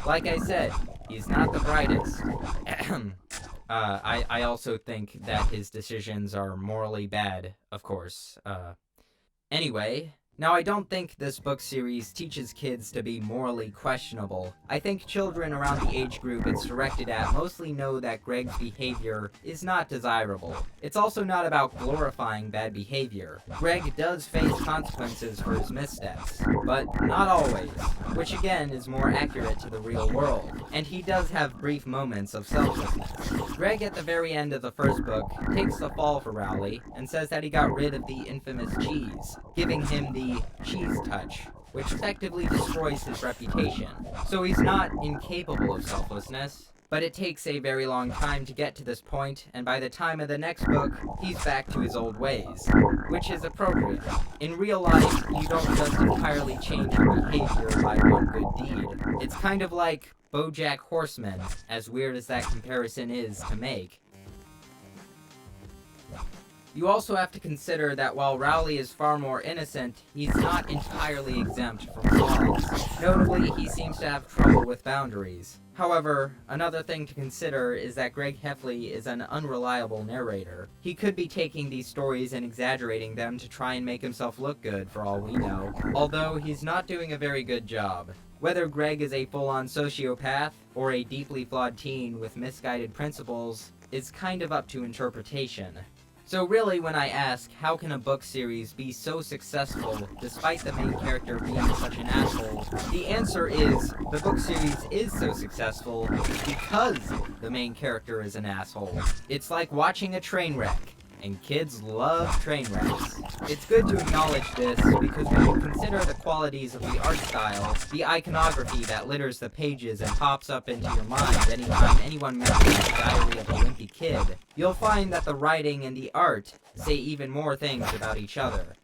Like I said, he's not the brightest. I also think that his decisions are morally bad, of course. Anyway, now I don't think this book series teaches kids to be morally questionable. I think children around the age group it's directed at mostly know that Greg's behavior is not desirable. It's also not about glorifying bad behavior. Greg does face consequences for his missteps, but not always, which again is more accurate to the real world. And he does have brief moments of selflessness. Greg at the very end of the first book takes the fall for Rowley and says that he got rid of the infamous cheese, giving him the cheese touch, which effectively destroys his reputation. So he's not incapable of selflessness, but it takes a very long time to get to this point, and by the time of the next book, he's back to his old ways, which is appropriate. In real life, you don't just entirely change your behavior by one good deed. It's kind of like BoJack Horseman, as weird as that comparison is to make. You also have to consider that while Rowley is far more innocent, he's not entirely exempt from flaws. Notably, he seems to have trouble with boundaries. However, another thing to consider is that Greg Heffley is an unreliable narrator. He could be taking these stories and exaggerating them to try and make himself look good for all we know, although he's not doing a very good job. Whether Greg is a full-on sociopath or a deeply flawed teen with misguided principles is kind of up to interpretation. So really, when I ask, how can a book series be so successful despite the main character being such an asshole, the answer is, the book series is so successful because the main character is an asshole. It's like watching a train wreck, and kids love train wrecks. It's good to acknowledge this because when you consider the qualities of the art style, the iconography that litters the pages and pops up into your mind anytime anyone mentions the Diary of a Wimpy Kid, you'll find that the writing and the art say even more things about each other.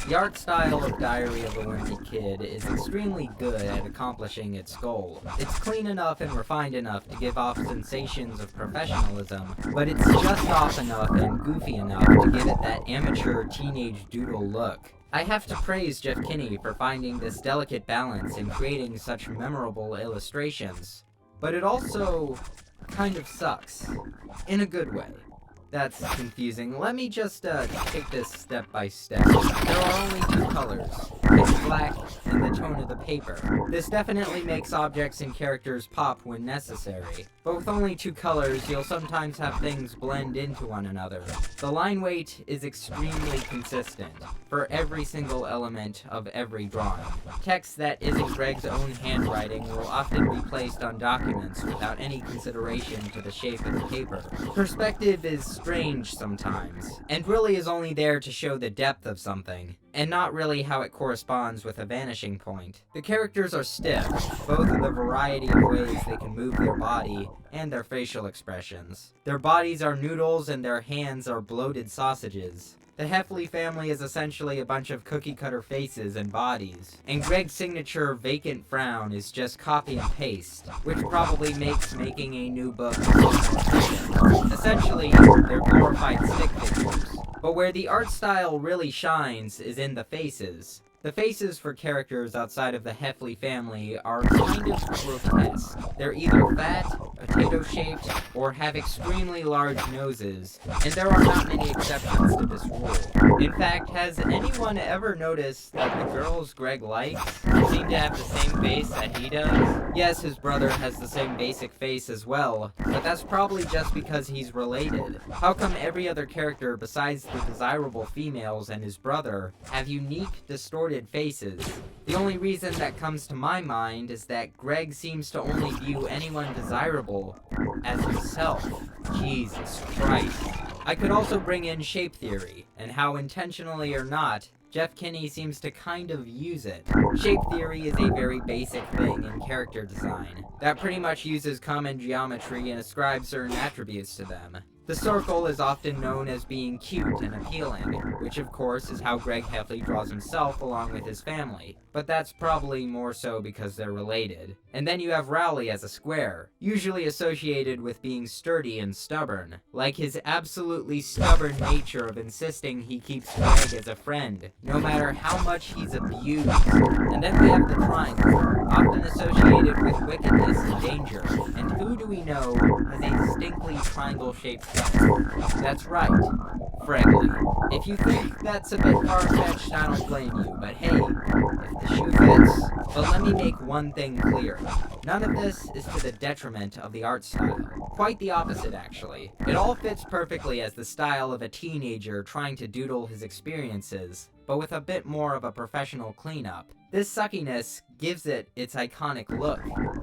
The art style of Diary of a Wimpy Kid is extremely good at accomplishing its goal. It's clean enough and refined enough to give off sensations of professionalism, but it's just off enough and goofy enough to give it that amateur teenage doodle look. I have to praise Jeff Kinney for finding this delicate balance in creating such memorable illustrations, but it also kind of sucks, in a good way. That's confusing. Let me just take this step by step. There are only two colors. It's black and the tone of the paper. This definitely makes objects and characters pop when necessary. But with only two colors, you'll sometimes have things blend into one another. The line weight is extremely consistent for every single element of every drawing. Text that isn't Greg's own handwriting will often be placed on documents without any consideration to the shape of the paper. Perspective is strange sometimes, and really is only there to show the depth of something, and not really how it corresponds with a vanishing point. The characters are stiff, both in the variety of ways they can move their body and their facial expressions. Their bodies are noodles and their hands are bloated sausages. The Heffley family is essentially a bunch of cookie-cutter faces and bodies, and Greg's signature vacant frown is just copy and paste, which probably makes making a new book more efficient. Essentially, they're glorified stick figures. But where the art style really shines is in the faces. The faces for characters outside of the Heffley family are kind of grotesque. They're either fat, potato-shaped, or have extremely large noses, and there are not many exceptions to this rule. In fact, has anyone ever noticed that the girls Greg likes seem to have the same face that he does? Yes, his brother has the same basic face as well, but that's probably just because he's related. How come every other character besides the desirable females and his brother have unique, distorted faces? The only reason that comes to my mind is that Greg seems to only view anyone desirable as himself. Jesus Christ. I could also bring in shape theory, and how intentionally or not, Jeff Kinney seems to kind of use it. Shape theory is a very basic thing in character design that pretty much uses common geometry and ascribes certain attributes to them. The circle is often known as being cute and appealing, which of course is how Greg Heffley draws himself along with his family, but that's probably more so because they're related. And then you have Rowley as a square, usually associated with being sturdy and stubborn, like his absolutely stubborn nature of insisting he keeps Greg as a friend, no matter how much he's abused. And then we have the triangle, often associated with wickedness and danger. And who do we know has a distinctly triangle-shaped head? That's right, Fregley. If you think that's a bit far-fetched, I don't blame you, but hey, if the shoe fits. But let me make one thing clear. None of this is to the detriment of the art style. Quite the opposite, actually. It all fits perfectly as the style of a teenager trying to doodle his experiences, but with a bit more of a professional cleanup. This suckiness gives it its iconic look,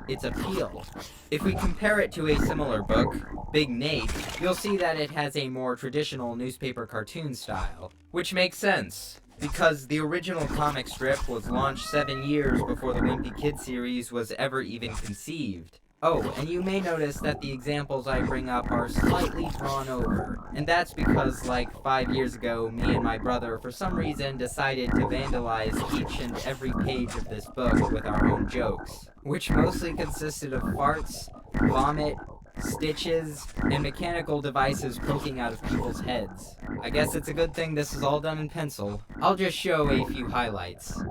its appeal. If we compare it to a similar book, Big Nate, you'll see that it has a more traditional newspaper cartoon style, which makes sense, because the original comic strip was launched 7 years before the Wimpy Kid series was ever even conceived. Oh, and you may notice that the examples I bring up are slightly drawn over. And that's because, like 5 years ago, me and my brother, for some reason, decided to vandalize each and every page of this book with our own jokes, which mostly consisted of farts, vomit, stitches, and mechanical devices poking out of people's heads. I guess it's a good thing this is all done in pencil. I'll just show a few highlights.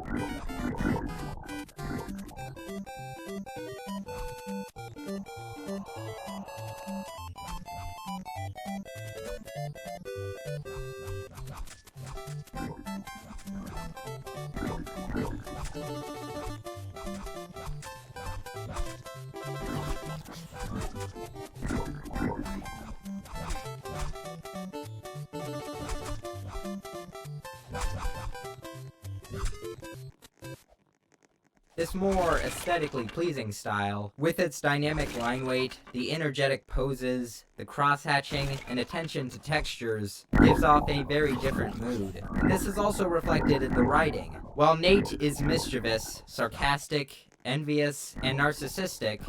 This more aesthetically pleasing style, with its dynamic line weight, the energetic poses, the cross-hatching, and attention to textures, gives off a very different mood. And this is also reflected in the writing. While Nate is mischievous, sarcastic, envious, and narcissistic,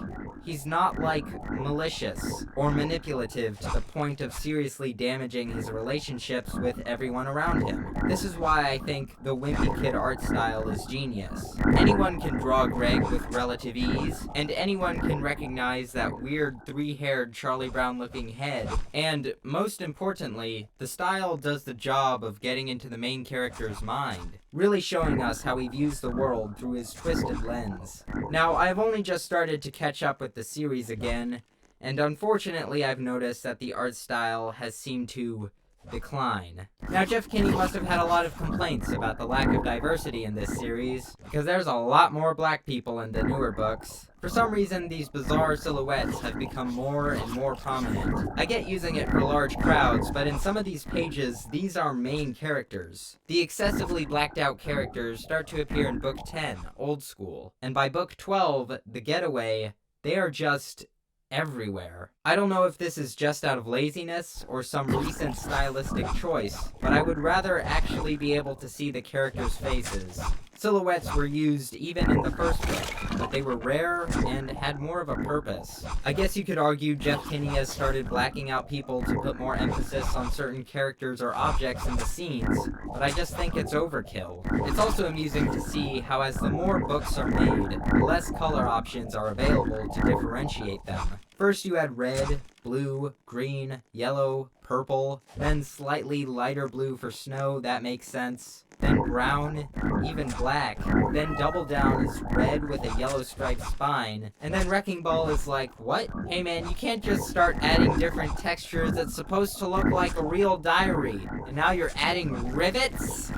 he's not, like, malicious or manipulative to the point of seriously damaging his relationships with everyone around him. This is why I think the Wimpy Kid art style is genius. Anyone can draw Greg with relative ease, and anyone can recognize that weird three-haired Charlie Brown-looking head. And, most importantly, the style does the job of getting into the main character's mind, really showing us how he views the world through his twisted lens. Now, I've only just started to catch up with the series again, and unfortunately I've noticed that the art style has seemed to decline. Now, Jeff Kinney must have had a lot of complaints about the lack of diversity in this series, because there's a lot more black people in the newer books. For some reason, these bizarre silhouettes have become more and more prominent. I get using it for large crowds, but in some of these pages, these are main characters. The excessively blacked out characters start to appear in Book 10, Old School, and by Book 12, The Getaway, they are just everywhere. I don't know if this is just out of laziness or some recent stylistic choice, but I would rather actually be able to see the characters' faces. Silhouettes were used even in the first book, but they were rare and had more of a purpose. I guess you could argue Jeff Kinney has started blacking out people to put more emphasis on certain characters or objects in the scenes, but I just think it's overkill. It's also amusing to see how as the more books are made, the less color options are available to differentiate them. First you had red, blue, green, yellow, purple, then slightly lighter blue for snow, that makes sense. Then brown, even black, then Double Down is red with a yellow striped spine, and then Wrecking Ball is like, what? Hey man, you can't just start adding different textures. It's supposed to look like a real diary, and now you're adding rivets?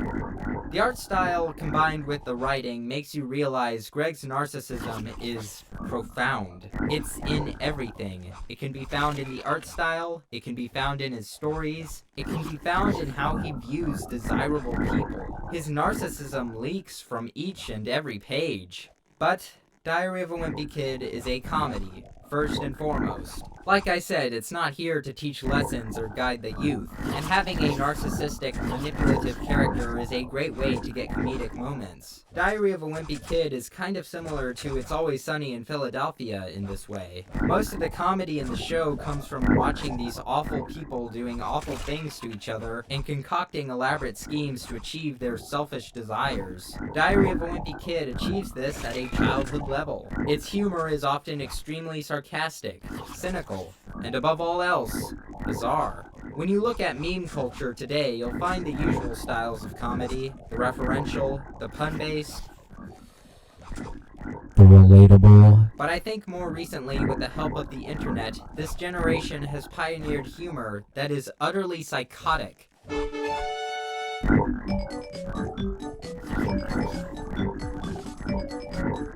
The art style combined with the writing makes you realize Greg's narcissism is profound. It's in everything. It can be found in the art style, it can be found in his stories, it can be found in how he views desirable people. His narcissism leaks from each and every page. But Diary of a Wimpy Kid is a comedy, first and foremost. Like I said, it's not here to teach lessons or guide the youth, and having a narcissistic, manipulative character is a great way to get comedic moments. Diary of a Wimpy Kid is kind of similar to It's Always Sunny in Philadelphia in this way. Most of the comedy in the show comes from watching these awful people doing awful things to each other and concocting elaborate schemes to achieve their selfish desires. Diary of a Wimpy Kid achieves this at a childhood level. Its humor is often extremely sarcastic, cynical, and above all else, bizarre. When you look at meme culture today, you'll find the usual styles of comedy, the referential, the pun-based, the relatable. But I think more recently, with the help of the internet, this generation has pioneered humor that is utterly psychotic.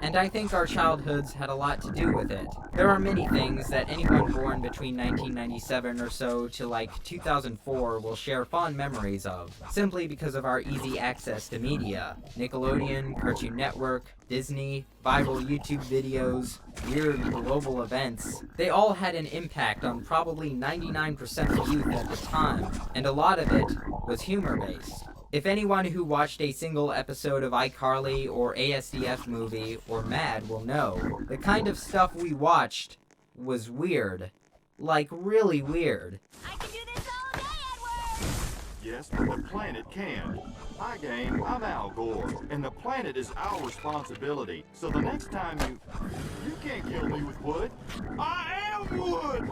And I think our childhoods had a lot to do with it. There are many things that anyone born between 1997 or so to like 2004 will share fond memories of, simply because of our easy access to media. Nickelodeon, Cartoon Network, Disney, viral YouTube videos, weird global events. They all had an impact on probably 99% of youth at the time, and a lot of it was humor-based. If anyone who watched a single episode of iCarly or ASDF movie or Mad will know, the kind of stuff we watched was weird. Like, really weird. I can do this all day, Edward! Yes, but the planet can. Hi, gang, I'm Al Gore, and the planet is our responsibility. So the next time you can't kill me with wood. I am wood!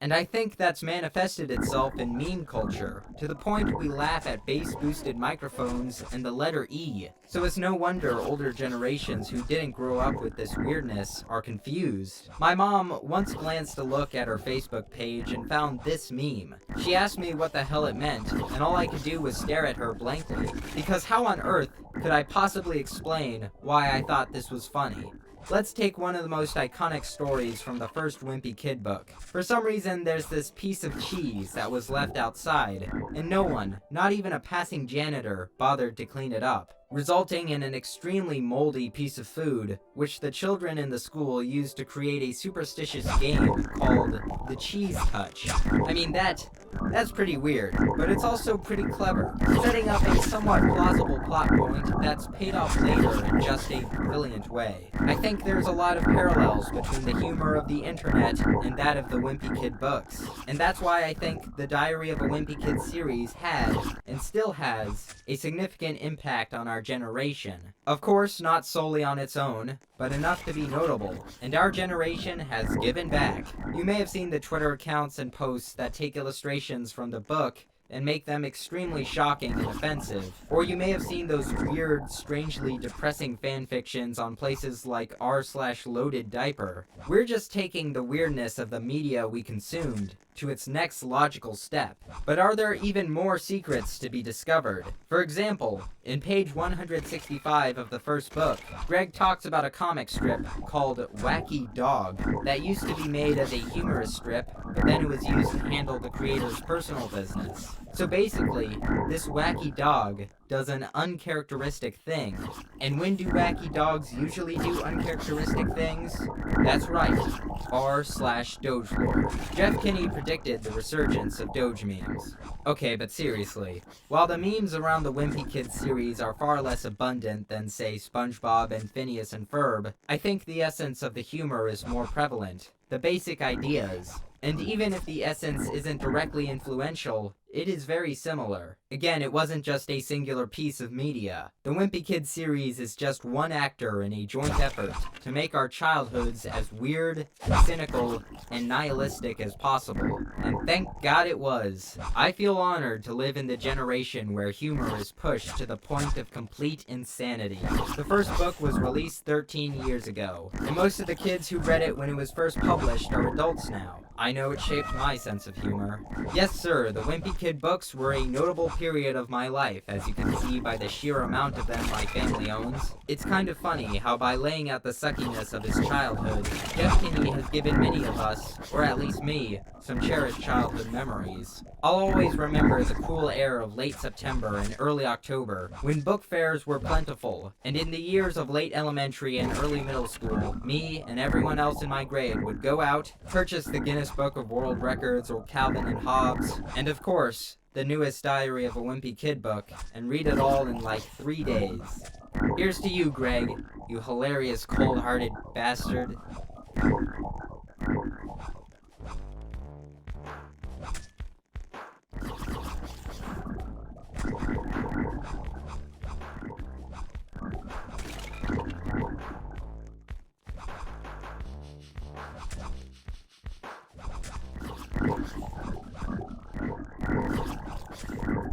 And I think that's manifested itself in meme culture, to the point we laugh at bass-boosted microphones and the letter E. So it's no wonder older generations who didn't grow up with this weirdness are confused. My mom once glanced a look at her Facebook page and found this meme. She asked me what the hell it meant, and all I could do was stare at her blankly, because how on earth could I possibly explain why I thought this was funny? Let's take one of the most iconic stories from the first Wimpy Kid book. For some reason, there's this piece of cheese that was left outside, and no one, not even a passing janitor, bothered to clean it up, resulting in an extremely moldy piece of food, which the children in the school used to create a superstitious game called the Cheese Touch. I mean, that's pretty weird, but it's also pretty clever, setting up a somewhat plausible plot point that's paid off later in just a brilliant way. I think there's a lot of parallels between the humor of the internet and that of the Wimpy Kid books, and that's why I think the Diary of a Wimpy Kid series had, and still has, a significant impact on our generation. Of course, not solely on its own, but enough to be notable, and our generation has given back. You may have seen the Twitter accounts and posts that take illustrations from the book and make them extremely shocking and offensive. Or you may have seen those weird, strangely depressing fanfictions on places like r/loaded diaper. We're just taking the weirdness of the media we consumed to its next logical step. But are there even more secrets to be discovered? For example, in page 165 of the first book, Greg talks about a comic strip called Wacky Dog that used to be made as a humorous strip, but then it was used to handle the creator's personal business. So basically, this wacky dog does an uncharacteristic thing. And when do wacky dogs usually do uncharacteristic things? That's right, r/Doge lore. Jeff Kinney predicted the resurgence of Doge memes. Okay, but seriously, while the memes around the Wimpy Kids series are far less abundant than, say, SpongeBob and Phineas and Ferb, I think the essence of the humor is more prevalent. The basic ideas. And even if the essence isn't directly influential, it is very similar. Again, it wasn't just a singular piece of media. The Wimpy Kid series is just one actor in a joint effort to make our childhoods as weird, cynical, and nihilistic as possible. And thank God it was. I feel honored to live in the generation where humor is pushed to the point of complete insanity. The first book was released 13 years ago, and most of the kids who read it when it was first published are adults now. I know it shaped my sense of humor. Yes, sir, the Wimpy Kid books were a notable period of my life, as you can see by the sheer amount of them my family owns. It's kind of funny how by laying out the suckiness of his childhood, Jeff Kinney has given many of us, or at least me, some cherished childhood memories. I'll always remember the cool air of late September and early October, when book fairs were plentiful, and in the years of late elementary and early middle school, me and everyone else in my grade would go out, purchase the Guinness Book of World Records or Calvin and Hobbes, and of course, the newest Diary of a Wimpy Kid book, and read it all in like 3 days. Here's to you, Greg, you hilarious cold-hearted bastard.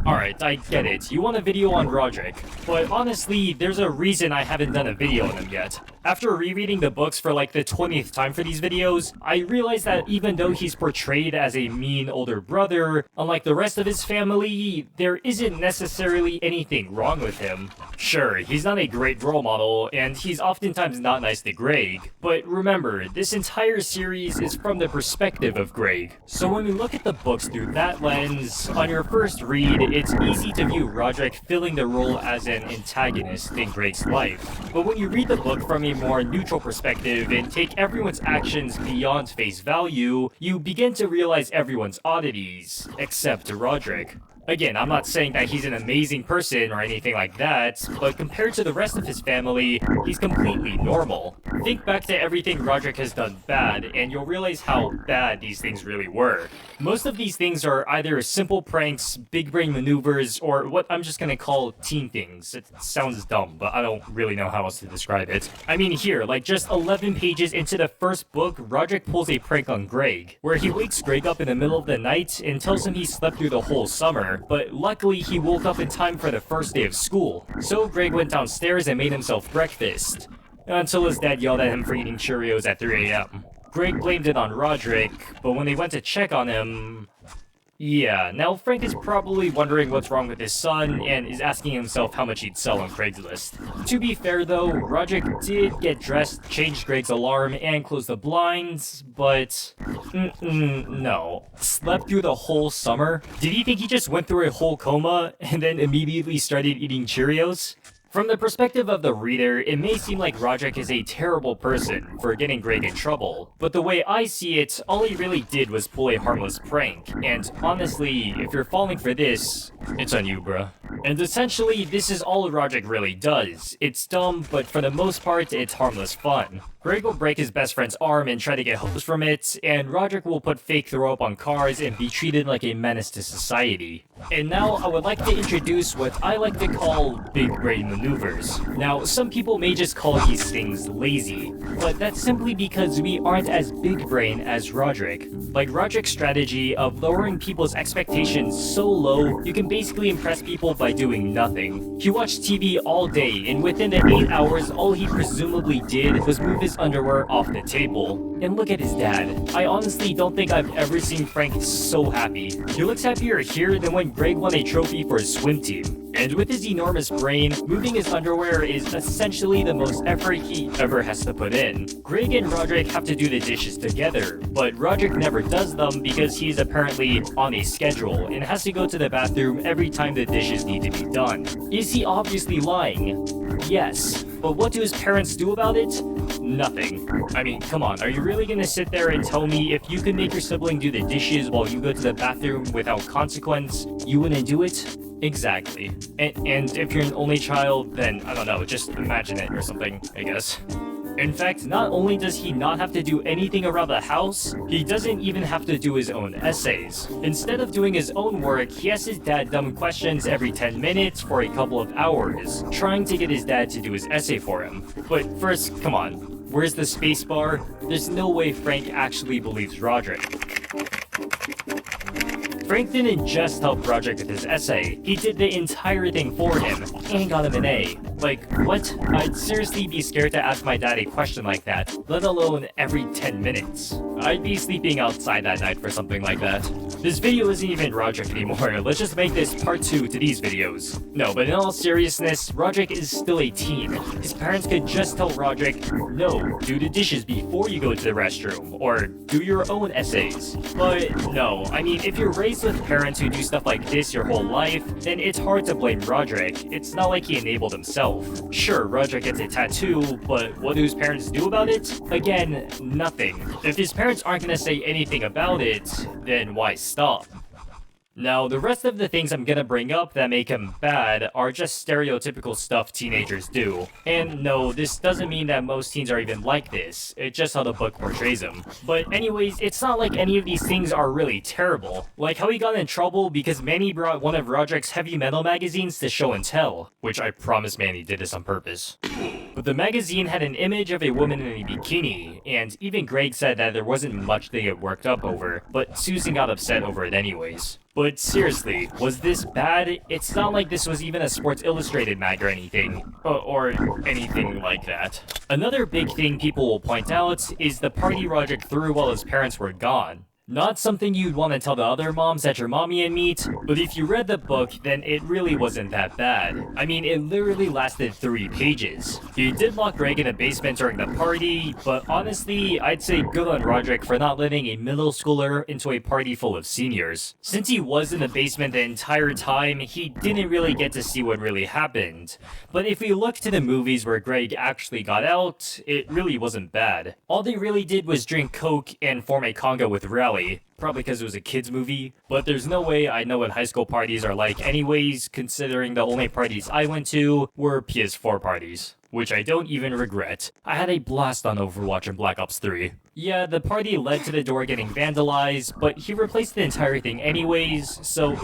All Alright, I get it. You want a video on Roderick. But honestly, there's a reason I haven't done a video on him yet. After rereading the books for like the 20th time for these videos, I realized that even though he's portrayed as a mean older brother, unlike the rest of his family, there isn't necessarily anything wrong with him. Sure, he's not a great role model, and he's oftentimes not nice to Greg, but remember, this entire series is from the perspective of Greg. So when we look at the books through that lens, on your first read, it's easy to view Roderick filling the role as an antagonist in Greg's life. But when you read the book from a more neutral perspective and take everyone's actions beyond face value, you begin to realize everyone's oddities, except Roderick. Again, I'm not saying that he's an amazing person or anything like that, but compared to the rest of his family, he's completely normal. Think back to everything Roderick has done bad, and you'll realize how bad these things really were. Most of these things are either simple pranks, big brain maneuvers, or what I'm just gonna call teen things. It sounds dumb, but I don't really know how else to describe it. I mean here, like just 11 pages into the first book, Roderick pulls a prank on Greg, where he wakes Greg up in the middle of the night and tells him he slept through the whole summer. But luckily he woke up in time for the first day of school. So Greg went downstairs and made himself breakfast, until his dad yelled at him for eating Cheerios at 3 a.m. Greg blamed it on Roderick, but when they went to check on him... Yeah, now Frank is probably wondering what's wrong with his son and is asking himself how much he'd sell on Craigslist. To be fair though, Roderick did get dressed, change Greg's alarm, and close the blinds, but... no. Slept through the whole summer? Did he think he just went through a whole coma and then immediately started eating Cheerios? From the perspective of the reader, it may seem like Roderick is a terrible person for getting Greg in trouble, but the way I see it, all he really did was pull a harmless prank, and honestly, if you're falling for this, it's on you, bruh. And essentially, this is all Roderick really does. It's dumb, but for the most part, it's harmless fun. Greg will break his best friend's arm and try to get hose from it, and Roderick will put fake throw up on cars and be treated like a menace to society. And now I would like to introduce what I like to call big brain maneuvers. Now, some people may just call these things lazy, but that's simply because we aren't as big brain as Roderick. Like Roderick's strategy of lowering people's expectations so low, you can basically impress people by doing nothing. He watched TV all day, and within the 8 hours, all he presumably did was move his underwear off the table. And look at his dad. I honestly don't think I've ever seen Frank so happy. He looks happier here than when Greg won a trophy for his swim team. And with his enormous brain, moving his underwear is essentially the most effort he ever has to put in. Greg and Roderick have to do the dishes together, but Roderick never does them because he's apparently on a schedule and has to go to the bathroom every time the dishes need to be done. Is he obviously lying? Yes. But what do his parents do about it? Nothing. I mean, come on, are you really gonna sit there and tell me if you could make your sibling do the dishes while you go to the bathroom without consequence, you wouldn't do it? Exactly. And if you're an only child, then, I don't know, just imagine it or something, I guess. In fact, not only does he not have to do anything around the house, he doesn't even have to do his own essays. Instead of doing his own work, he asks his dad dumb questions every 10 minutes for a couple of hours, trying to get his dad to do his essay for him. But first, come on, where's the space bar? There's no way Frank actually believes Roderick. Frank didn't just help Roderick with his essay, he did the entire thing for him, and got him an A. Like, what? I'd seriously be scared to ask my dad a question like that, let alone every 10 minutes. I'd be sleeping outside that night for something like that. This video isn't even Roderick anymore, let's just make this part 2 to these videos. No, but in all seriousness, Roderick is still a teen. His parents could just tell Roderick, no, do the dishes before you go to the restroom, or do your own essays. But no, I mean, if you're raised with parents who do stuff like this your whole life, then it's hard to blame Roderick. It's not like he enabled himself. Sure, Roderick gets a tattoo, but what do his parents do about it? Again, nothing. If his parents aren't gonna say anything about it, then why stop? Now, the rest of the things I'm gonna bring up that make him bad are just stereotypical stuff teenagers do. And no, this doesn't mean that most teens are even like this, it's just how the book portrays them. But anyways, it's not like any of these things are really terrible. Like how he got in trouble because Manny brought one of Roderick's heavy metal magazines to show and tell, which I promise Manny did this on purpose. But the magazine had an image of a woman in a bikini, and even Greg said that there wasn't much they get worked up over, but Susan got upset over it anyways. But seriously, was this bad? It's not like this was even a Sports Illustrated mag or anything, or anything like that. Another big thing people will point out is the party Roderick threw while his parents were gone. Not something you'd want to tell the other moms at your mommy and meet, but if you read the book, then it really wasn't that bad. I mean, it literally lasted 3 pages. He did lock Greg in a basement during the party, but honestly, I'd say good on Roderick for not letting a middle schooler into a party full of seniors. Since he was in the basement the entire time, he didn't really get to see what really happened. But if we look to the movies where Greg actually got out, it really wasn't bad. All they really did was drink coke and form a conga with Rally. Probably because it was a kids movie, but there's no way I know what high school parties are like anyways, considering the only parties I went to were PS4 parties, which I don't even regret. I had a blast on Overwatch and Black Ops 3. Yeah, the party led to the door getting vandalized, but he replaced the entire thing anyways, so